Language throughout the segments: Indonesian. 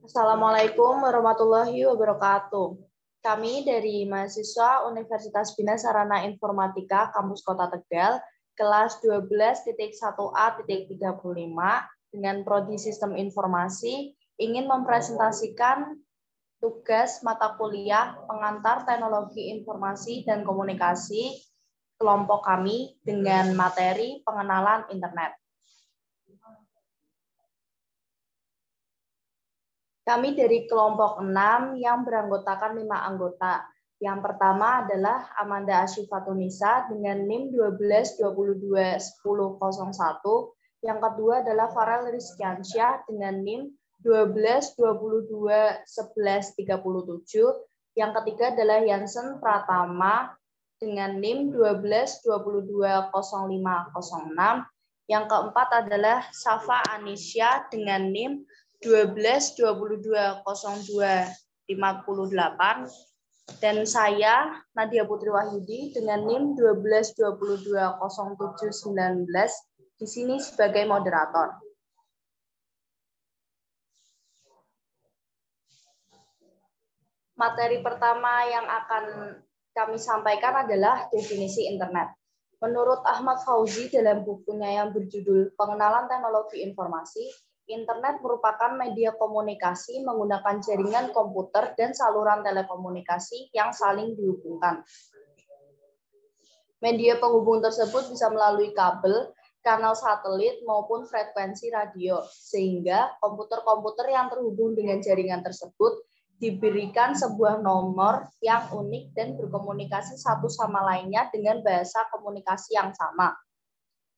Assalamualaikum warahmatullahi wabarakatuh. Kami dari mahasiswa Universitas Bina Sarana Informatika Kampus Kota Tegal, kelas 12.1A.35 dengan Prodi Sistem Informasi ingin mempresentasikan tugas mata kuliah pengantar teknologi informasi dan komunikasi kelompok kami dengan materi pengenalan internet. Kami dari kelompok 6 yang beranggotakan 5 anggota. Yang pertama adalah Amanda Asyifatunisa dengan NIM 12221001. Yang kedua adalah Farel Rizkiansyah dengan NIM 12221137. Yang ketiga adalah Yansen Pratama dengan NIM 12220506. Yang keempat adalah Safa Anisya dengan NIM 12220258 dan saya Nadia Putri Wahyudi dengan NIM 12220719 di sini sebagai moderator. Materi pertama yang akan kami sampaikan adalah definisi internet. Menurut Ahmad Fauzi dalam bukunya yang berjudul Pengenalan Teknologi Informasi, internet merupakan media komunikasi menggunakan jaringan komputer dan saluran telekomunikasi yang saling dihubungkan. Media penghubung tersebut bisa melalui kabel, kanal satelit, maupun frekuensi radio, sehingga komputer-komputer yang terhubung dengan jaringan tersebut diberikan sebuah nomor yang unik dan berkomunikasi satu sama lainnya dengan bahasa komunikasi yang sama.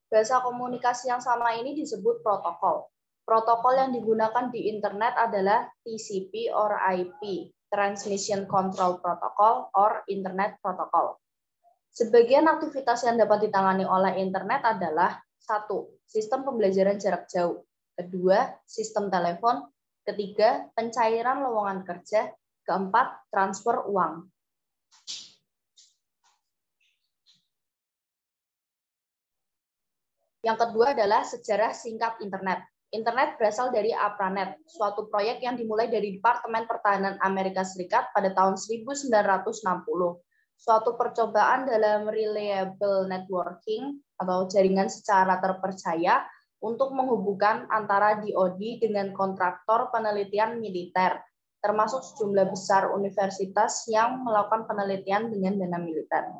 Bahasa komunikasi yang sama ini disebut protokol. Protokol yang digunakan di internet adalah TCP or IP, Transmission Control Protocol or Internet Protocol. Sebagian aktivitas yang dapat ditangani oleh internet adalah 1. Sistem pembelajaran jarak jauh. 2. Sistem telepon. 3. Pencairan lowongan kerja. 4. Transfer uang. Yang kedua adalah sejarah singkat internet. Internet berasal dari APRANET, suatu proyek yang dimulai dari Departemen Pertahanan Amerika Serikat pada tahun 1960. Suatu percobaan dalam reliable networking atau jaringan secara terpercaya untuk menghubungkan antara DoD dengan kontraktor penelitian militer, termasuk sejumlah besar universitas yang melakukan penelitian dengan dana militer.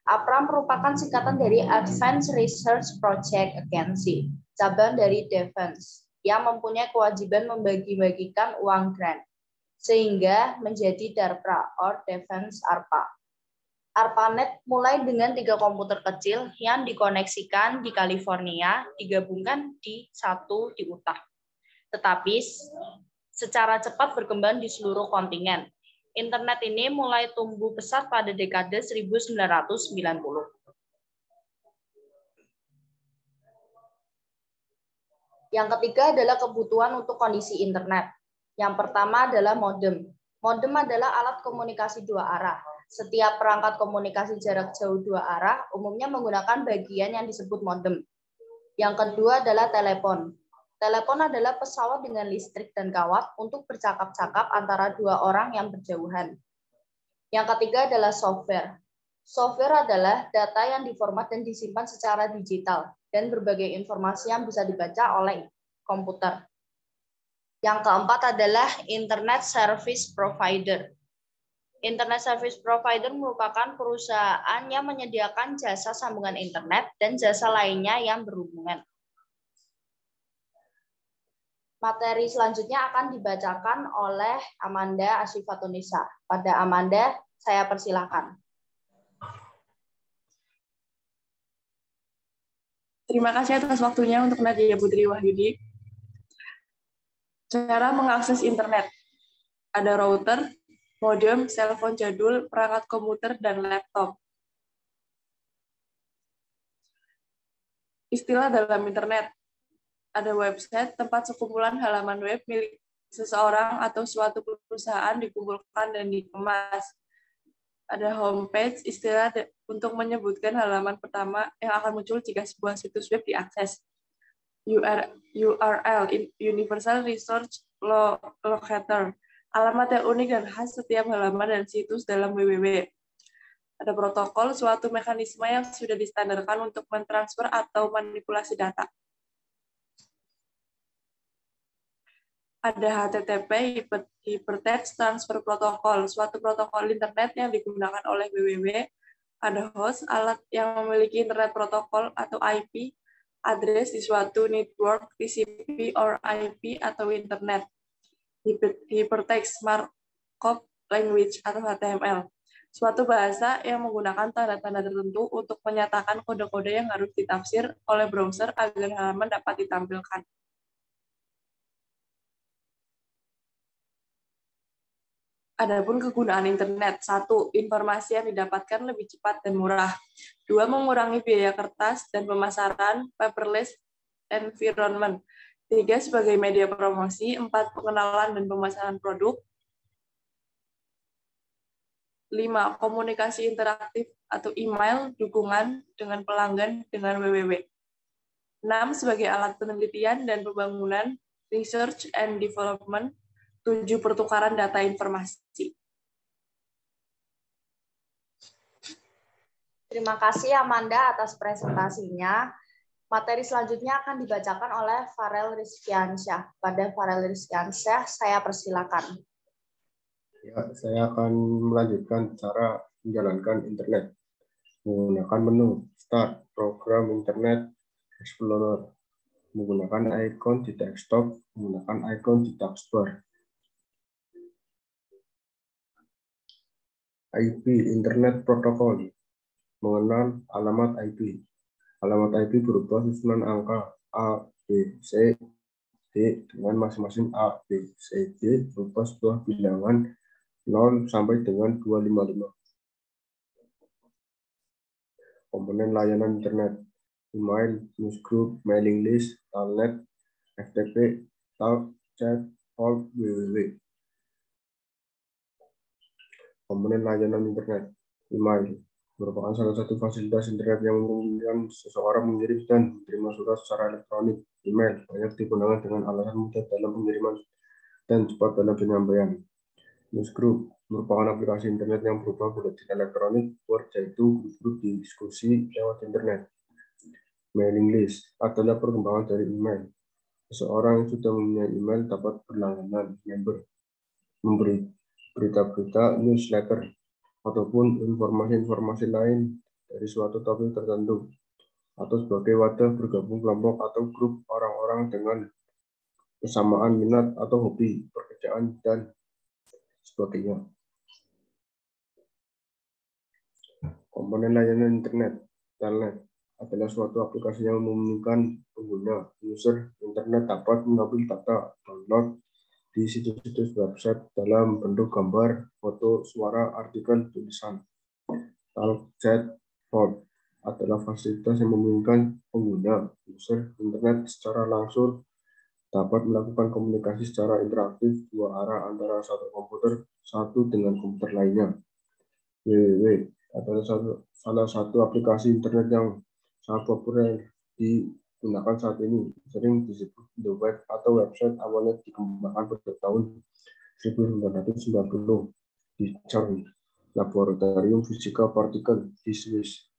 APRA merupakan singkatan dari Advanced Research Project Agency, cabang dari Defense, yang mempunyai kewajiban membagi-bagikan uang grant, sehingga menjadi DARPA or Defense ARPA. ARPANET mulai dengan 3 komputer kecil yang dikoneksikan di California, digabungkan di satu di Utah. Tetapi secara cepat berkembang di seluruh kontinen. Internet ini mulai tumbuh pesat pada dekade 1990. Yang ketiga adalah kebutuhan untuk kondisi internet. Yang pertama adalah modem. Modem adalah alat komunikasi dua arah. Setiap perangkat komunikasi jarak jauh dua arah umumnya menggunakan bagian yang disebut modem. Yang kedua adalah telepon. Telepon adalah pesawat dengan listrik dan kawat untuk bercakap-cakap antara dua orang yang berjauhan. Yang ketiga adalah software. Software adalah data yang diformat dan disimpan secara digital dan berbagai informasi yang bisa dibaca oleh komputer. Yang keempat adalah Internet Service Provider. Internet Service Provider merupakan perusahaan yang menyediakan jasa sambungan internet dan jasa lainnya yang berhubungan. Materi selanjutnya akan dibacakan oleh Amanda Asyifatunisa. Pada Amanda, saya persilahkan. Terima kasih atas waktunya untuk Nadia Putri Wahyudi. Cara mengakses internet. Ada router, modem, telepon jadul, perangkat komputer, dan laptop. Istilah dalam internet. Ada website, tempat sekumpulan halaman web milik seseorang atau suatu perusahaan dikumpulkan dan dikemas. Ada homepage, istilah untuk menyebutkan halaman pertama yang akan muncul jika sebuah situs web diakses. URL, Universal Resource locator, alamat yang unik dan khas setiap halaman dan situs dalam www. Ada protokol, suatu mekanisme yang sudah distandarkan untuk mentransfer atau manipulasi data. Ada HTTP, Hypertext Transfer Protocol, suatu protokol internet yang digunakan oleh www. Ada host, alat yang memiliki internet protokol atau IP, address di suatu network, TCP or IP atau internet. Hypertext Markup Language atau HTML, suatu bahasa yang menggunakan tanda-tanda tertentu untuk menyatakan kode-kode yang harus ditafsir oleh browser agar halaman dapat ditampilkan. Adapun kegunaan internet. 1. Informasi yang didapatkan lebih cepat dan murah. 2. Mengurangi biaya kertas dan pemasaran paperless environment. 3. Sebagai media promosi. 4. Pengenalan dan pemasaran produk. 5. Komunikasi interaktif atau email, dukungan dengan pelanggan dengan www. 6. Sebagai alat penelitian dan pembangunan, research and development. 7. Pertukaran data informasi. Terima kasih Amanda atas presentasinya. Materi selanjutnya akan dibacakan oleh Farel Rizkiansyah. Pada Farel Rizkiansyah, saya persilakan. Ya, saya akan melanjutkan cara menjalankan internet menggunakan menu Start, Program Internet Explorer, menggunakan ikon di desktop, menggunakan ikon di taskbar. IP, Internet Protocol, mengenal alamat IP. Alamat IP berupa susunan angka A, B, C, D dengan masing-masing A, B, C, D berupa sebuah bilangan 0 sampai dengan 255. Komponen layanan internet, email, newsgroup, mailing list, telnet, FTP, talk, chat, call, www. Komponen layanan internet, email, merupakan salah satu fasilitas internet yang memungkinkan seseorang mengirim dan menerima surat secara elektronik. Email banyak digunakan dengan alasan mudah dalam pengiriman dan cepat dalam penyampaian. Newsgroup merupakan aplikasi internet yang berupa buletin elektronik, Word, yaitu grup diskusi lewat internet. Mailing list adalah perkembangan dari email. Seseorang yang sudah mempunyai email dapat berlangganan member, memberi berita-berita, newsletter, ataupun informasi-informasi lain dari suatu topik tertentu, atau sebagai wadah bergabung kelompok atau grup orang-orang dengan kesamaan minat atau hobi, pekerjaan, dan sebagainya. Komponen layanan internet, telnet, adalah suatu aplikasi yang memungkinkan pengguna, user internet dapat mengambil data, download di situs-situs website dalam bentuk gambar, foto, suara, artikel, tulisan. Talk, chat, phone adalah fasilitas yang memungkinkan pengguna, user internet secara langsung dapat melakukan komunikasi secara interaktif dua arah antara satu komputer satu dengan komputer lainnya. www adalah salah satu aplikasi internet yang sangat populer digunakan saat ini, sering disebut the web atau website. Awalnya dikembangkan pada tahun 1990 di CERN, Laboratorium Fisika Partikel di Swiss.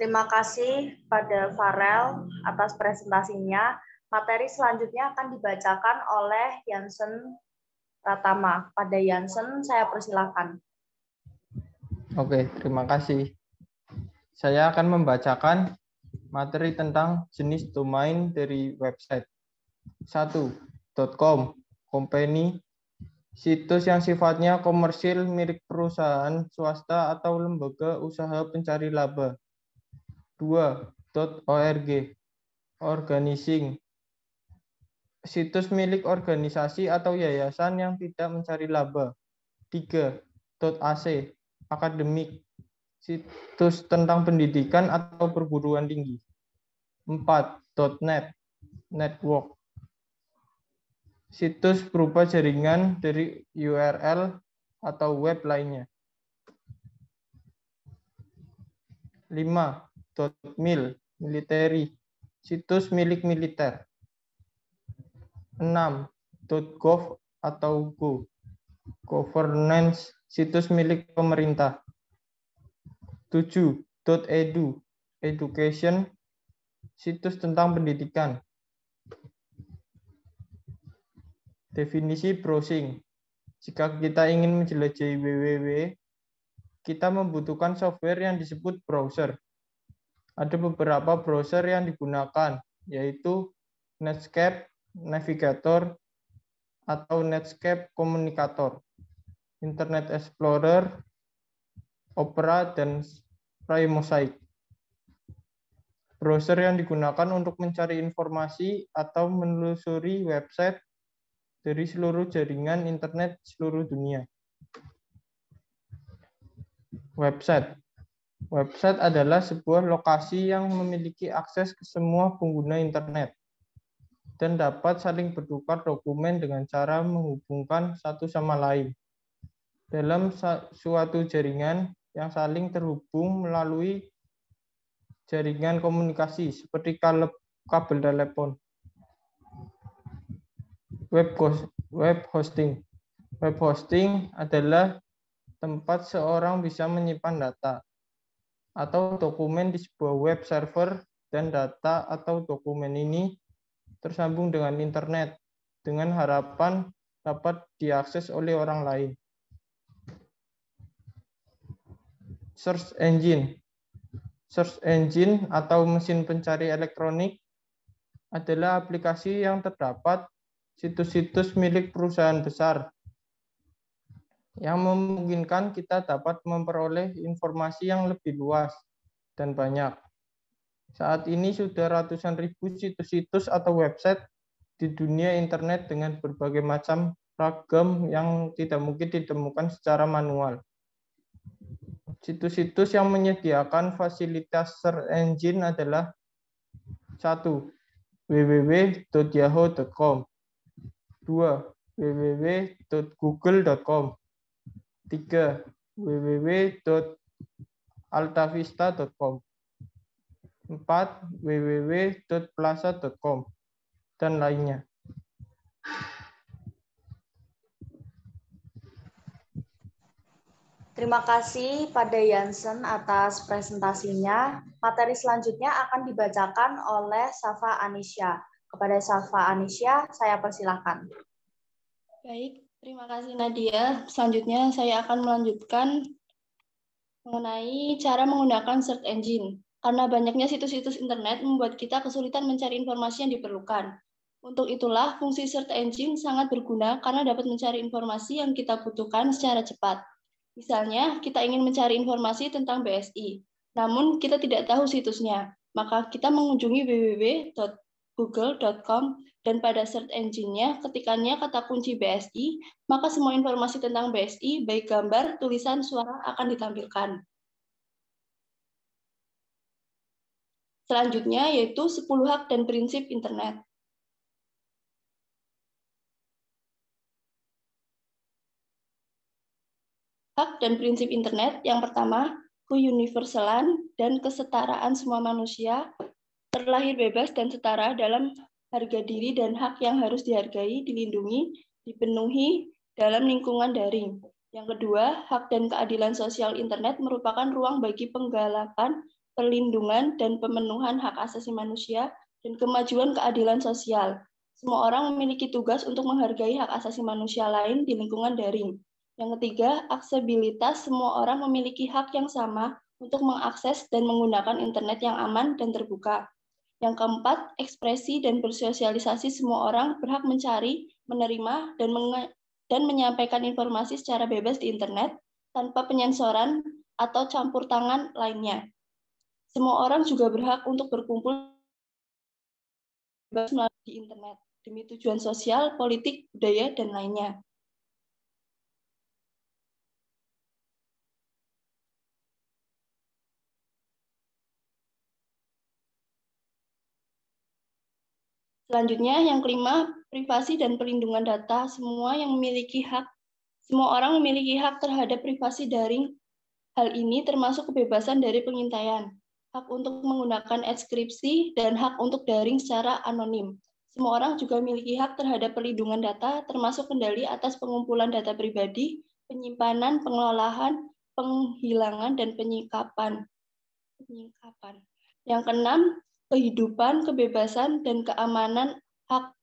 Terima kasih pada Farel atas presentasinya. Materi selanjutnya akan dibacakan oleh Jansen Pratama. Pada Jansen, saya persilakan. Oke, terima kasih. Saya akan membacakan materi tentang jenis domain dari website. 1. .com, company, situs yang sifatnya komersil milik perusahaan swasta atau lembaga usaha pencari laba. 2. .org, organizing, situs milik organisasi atau yayasan yang tidak mencari laba. 3. .ac, akademik, situs tentang pendidikan atau perguruan tinggi. 4. .net, network, situs berupa jaringan dari URL atau web lainnya. 5. .mil, military, situs milik militer. 6. .gov atau Go, governance, situs milik pemerintah. 7. .edu, education, situs tentang pendidikan. Definisi browsing. Jika kita ingin menjelajahi www, kita membutuhkan software yang disebut browser. Ada beberapa browser yang digunakan, yaitu Netscape Navigator atau Netscape Communicator, Internet Explorer, Opera, dan Mosaic. Browser yang digunakan untuk mencari informasi atau menelusuri website dari seluruh jaringan internet seluruh dunia. Website. Website adalah sebuah lokasi yang memiliki akses ke semua pengguna internet dan dapat saling bertukar dokumen dengan cara menghubungkan satu sama lain dalam suatu jaringan yang saling terhubung melalui jaringan komunikasi seperti kabel telepon. Web hosting. Web hosting adalah tempat seorang bisa menyimpan data atau dokumen di sebuah web server, dan data atau dokumen ini tersambung dengan internet dengan harapan dapat diakses oleh orang lain. Search engine. Search engine atau mesin pencari elektronik adalah aplikasi yang terdapat situs-situs milik perusahaan besar yang memungkinkan kita dapat memperoleh informasi yang lebih luas dan banyak. Saat ini sudah ratusan ribu situs-situs atau website di dunia internet dengan berbagai macam ragam yang tidak mungkin ditemukan secara manual. Situs-situs yang menyediakan fasilitas search engine adalah 1. www.yahoo.com, 2. www.google.com, 3. www.altavista.com, 4. www.plaza.com, dan lainnya. Terima kasih pada Jansen atas presentasinya. Materi selanjutnya akan dibacakan oleh Safa Anisya. Kepada Safa Anisya, saya persilakan. Baik, terima kasih Nadia. Selanjutnya saya akan melanjutkan mengenai cara menggunakan search engine. Karena banyaknya situs-situs internet membuat kita kesulitan mencari informasi yang diperlukan. Untuk itulah, fungsi search engine sangat berguna karena dapat mencari informasi yang kita butuhkan secara cepat. Misalnya, kita ingin mencari informasi tentang BSI, namun kita tidak tahu situsnya. Maka kita mengunjungi www.google.com dan pada search engine-nya ketikannya kata kunci BSI, maka semua informasi tentang BSI, baik gambar, tulisan, suara akan ditampilkan. Selanjutnya yaitu 10 hak dan prinsip internet. Hak dan prinsip internet yang pertama, keuniversalan dan kesetaraan semua manusia terlahir bebas dan setara dalam harga diri dan hak yang harus dihargai, dilindungi, dipenuhi dalam lingkungan daring. Yang kedua, hak dan keadilan sosial internet merupakan ruang bagi penggalakan, perlindungan, dan pemenuhan hak asasi manusia dan kemajuan keadilan sosial. Semua orang memiliki tugas untuk menghargai hak asasi manusia lain di lingkungan daring. Yang ketiga, aksesibilitas, semua orang memiliki hak yang sama untuk mengakses dan menggunakan internet yang aman dan terbuka. Yang keempat, ekspresi dan bersosialisasi, semua orang berhak mencari, menerima, dan menyampaikan informasi secara bebas di internet tanpa penyensoran atau campur tangan lainnya. Semua orang juga berhak untuk berkumpul bebas melalui di internet demi tujuan sosial, politik, budaya, dan lainnya. Selanjutnya, yang kelima, privasi dan perlindungan data. Semua orang memiliki hak terhadap privasi daring. Hal ini termasuk kebebasan dari pengintaian. hak untuk menggunakan enskripsi, dan hak untuk daring secara anonim. Semua orang juga memiliki hak terhadap perlindungan data, termasuk kendali atas pengumpulan data pribadi, penyimpanan, pengelolaan, penghilangan, dan penyikapan. Yang keenam, kehidupan, kebebasan, dan keamanan. Hak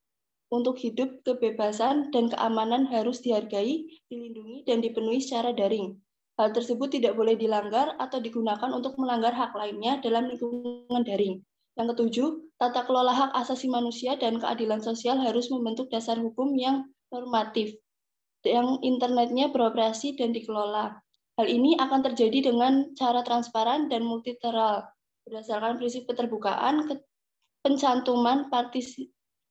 untuk hidup, kebebasan, dan keamanan harus dihargai, dilindungi, dan dipenuhi secara daring. Hal tersebut tidak boleh dilanggar atau digunakan untuk melanggar hak lainnya dalam lingkungan daring. Yang ketujuh, tata kelola hak asasi manusia dan keadilan sosial harus membentuk dasar hukum yang normatif, yang internetnya beroperasi dan dikelola. Hal ini akan terjadi dengan cara transparan dan multilateral, berdasarkan prinsip keterbukaan, pencantuman,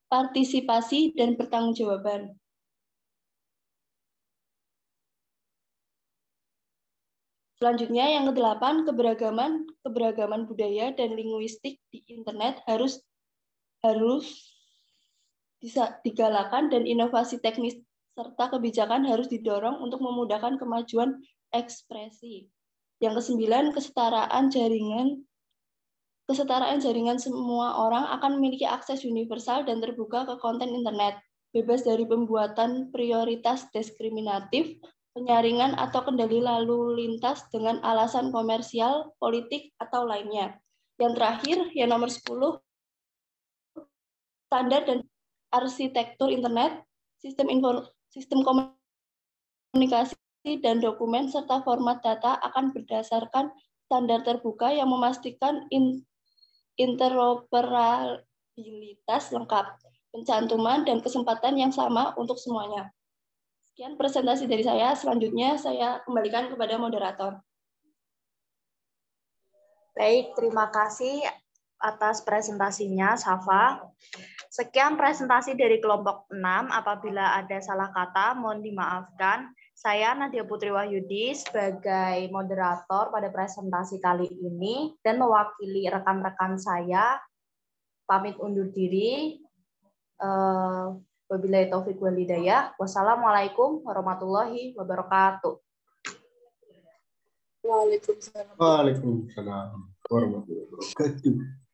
partisipasi, dan pertanggungjawaban. Selanjutnya, yang ke-8, keberagaman budaya dan linguistik di internet harus digalakan, dan inovasi teknis serta kebijakan harus didorong untuk memudahkan kemajuan ekspresi. Yang ke-9, kesetaraan jaringan. Semua orang akan memiliki akses universal dan terbuka ke konten internet, bebas dari pembuatan prioritas diskriminatif, penyaringan atau kendali lalu lintas dengan alasan komersial, politik, atau lainnya. Yang terakhir, yang nomor 10, standar dan arsitektur internet, sistem komunikasi dan dokumen, serta format data akan berdasarkan standar terbuka yang memastikan interoperabilitas lengkap, pencantuman, dan kesempatan yang sama untuk semuanya. Sekian presentasi dari saya. Selanjutnya saya kembalikan kepada moderator. Baik, terima kasih atas presentasinya, Safa. Sekian presentasi dari kelompok 6. Apabila ada salah kata, mohon dimaafkan. Saya Nadia Putri Wahyudi sebagai moderator pada presentasi kali ini dan mewakili rekan-rekan saya pamit undur diri. Wabillahi taufiq wal hidayah. Wassalamualaikum warahmatullahi wabarakatuh. Waalaikumsalam. Waalaikumsalam warahmatullahi wabarakatuh.